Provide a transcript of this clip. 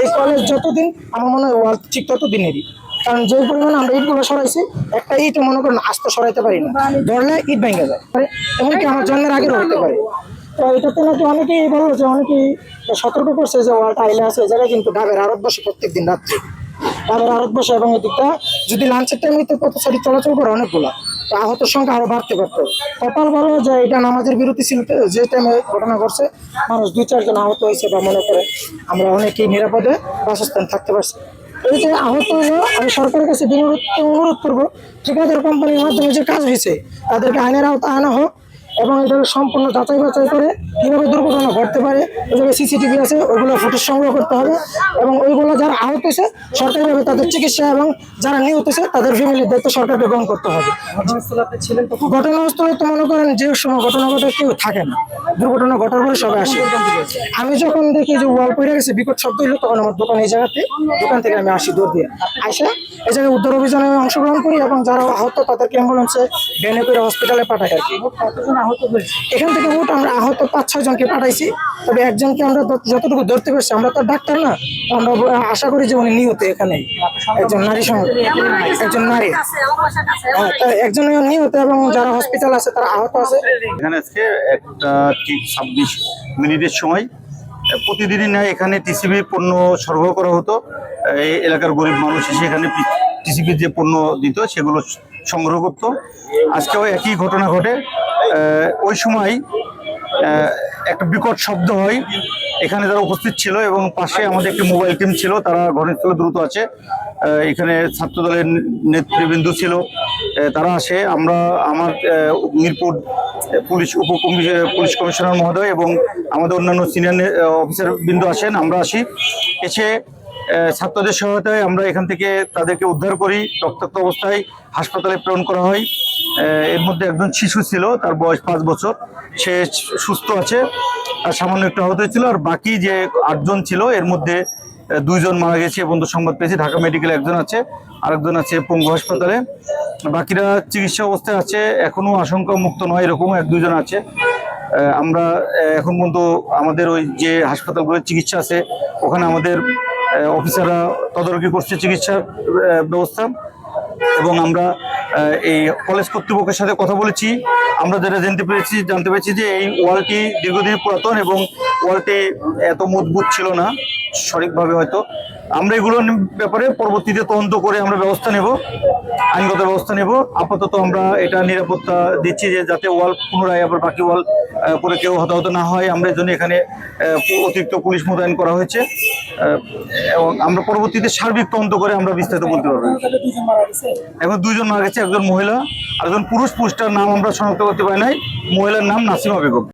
এই কলেজ যতদিন আমার মনে হয় ওয়াল ঠিক ততদিনেরই, কারণ যে পরিমাণে আমরা ইটগুলো সরাইছি, একটা ইট মনে করেন আস্তে সরাইতে পারি না, ধরলে ইট ভেঙে যায়, এমনকি আমার জন্মের আগেও হতে পারে। তো এটাতে নাকি অনেকেই বললো যে অনেকেই সতর্ক করছে যে ওয়ালটা আইলে আছে এই জায়গায় কিন্তু ডাবের আড়ত বসে প্রত্যেকদিন রাত্রে, ডাবের আড়ত বসে, এবং এদিকটা যদি লাঞ্চের টাইমে তো পথচারী চলাচল করে অনেকগুলো, তো আহতের সংখ্যা আরো বাড়তে পারতো। কপাল ভালো যে এটা নামাজের বিরতি ছিল, যে টাইমে ঘটনা ঘটছে মানুষ 2-4 জন আহত হয়েছে, বা মনে করে আমরা অনেকেই নিরাপদে বাসস্থান থাকতে পারছি। এই যে আহত হলো, আমি সরকারের কাছে অনুরোধ করবো, ঠিকাদার কোম্পানির মাধ্যমে যে কাজ হয়েছে তাদেরকে আইনের আওতায় আনা হোক, এবং এটা সম্পূর্ণ যাচাই বাছাই করে কীভাবে দুর্ঘটনা ঘটতে পারে, ওই জায়গায় সিসিটিভি আছে ওইগুলো ফুটেজ সংগ্রহ করতে হবে, এবং ওইগুলো যারা আহত হয়েছে সরকারিভাবে তাদের চিকিৎসা, এবং যারা নিহত হয়েছে তাদের ফ্যামিলির দায়িত্ব সরকারকে গ্রহণ করতে হবে। ঘটনাস্থলে তো মনে করেন যে সময় ঘটনা ঘটে কেউ থাকে না, দুর্ঘটনা ঘটার পরে সবাই আসে। আমি যখন দেখি যে ওয়াল পড়ে গেছে, বিকট শব্দ হলো, তখন আমার দোকান এই জায়গাতে, দোকান থেকে আমি আসি দৌড় দিয়ে, আসে এই জায়গায় উদ্ধার অভিযানে অংশগ্রহণ করি, এবং যারা আহত তাদেরকে অ্যাম্বুলেন্সে ভ্যানে করে হসপিটালে পাঠাই আর কি। এখান থেকে মোট আমরা আহত 5-6 জনকে পাঠাইছি, তবে একজনকে আমরা যতটুকু ধরতে পারছি, আমরা তো ডাক্তার না, তো আমরা আশা করি যে উনি নিহত, এখানে একজন নারী সঙ্গে একজন নারী, একজন নিহত, এবং যারা হসপিটাল আছে তারা আহত আছে। এখানে আজকে একটা ঠিক 26 মিনিটের সময় প্রতিদিনই না এখানে টিসিবি পণ্য সরবরাহ করা হতো। এই এলাকার গরিব মানুষ এসে এখানে টিসিবির যে পণ্য দিত সেগুলো সংগ্রহ করত। আজকেও একই ঘটনা ঘটে। ওই সময় একটা বিকট শব্দ হয়, এখানে যারা উপস্থিত ছিল, এবং পাশে আমাদের একটি মোবাইল টিম ছিল, তারা ঘটনাস্থলে দ্রুত আছে। এখানে ছাত্রদলের নেতৃবৃন্দ ছিল, তারা আসে। আমার মিরপুর পুলিশ পুলিশ কমিশনার মহোদয় এবং আমাদের অন্যান্য সিনিয়র অফিসার বৃন্দ আসেন, আমরা আসি। এসে ছাত্রদের সহায়তায় আমরা এখান থেকে তাদেরকে উদ্ধার করি, রক্তাক্ত অবস্থায় হাসপাতালে প্রেরণ করা হয়। এর মধ্যে একজন শিশু ছিল, তার বয়স 5 বছর, সে সুস্থ আছে, আর সামান্য একটু আহত হয়েছিল। আর বাকি যে 8 জন ছিল, এর মধ্যে 2 জন মারা গেছে এবং সংবাদ পেয়েছি। ঢাকা মেডিকেলে একজন আছে, আরেকজন আছে পঙ্গু হাসপাতালে। বাকিরা চিকিৎসা অবস্থায় আছে, এখনো আশঙ্কা মুক্ত নয়, এরকম 1-2 জন আছে। আমরা এখন পর্যন্ত আমাদের ওই যে হাসপাতালগুলোর চিকিৎসা আছে, ওখানে আমাদের অফিসাররা তদারকি করছে চিকিৎসার ব্যবস্থা, এবং আমরা এই কলেজ কর্তৃপক্ষের সাথে কথা বলেছি। আমরা যেটা জানতে পেরেছি যে এই ওয়ালটি দীর্ঘদিন পুরাতন, এবং ওয়ালটি এত মজবুত ছিল না সঠিকভাবে হয়তো। আমরা এগুলোর ব্যাপারে পরবর্তীতে তদন্ত করে আমরা ব্যবস্থা নেব, আইনগত ব্যবস্থা নেব। আপাতত আমরা এটা নিরাপত্তা দিচ্ছি যে যাতে ওয়াল পুনরায় আবার বাকি ওয়াল করে কেউ হতাহত না হয়। আমরা এই জন্য এখানে অতিরিক্ত পুলিশ মোতায়েন করা হয়েছে, এবং আমরা পরবর্তীতে সার্বিক তদন্ত করে আমরা বিস্তারিত বলতে পারবো। এখন 2 জন মারা গেছে, একজন মহিলা আর একজন পুরুষ। পুরুষটার নাম আমরা শনাক্ত করতে পারি নাই, মহিলার নাম নাসিমা বেগম।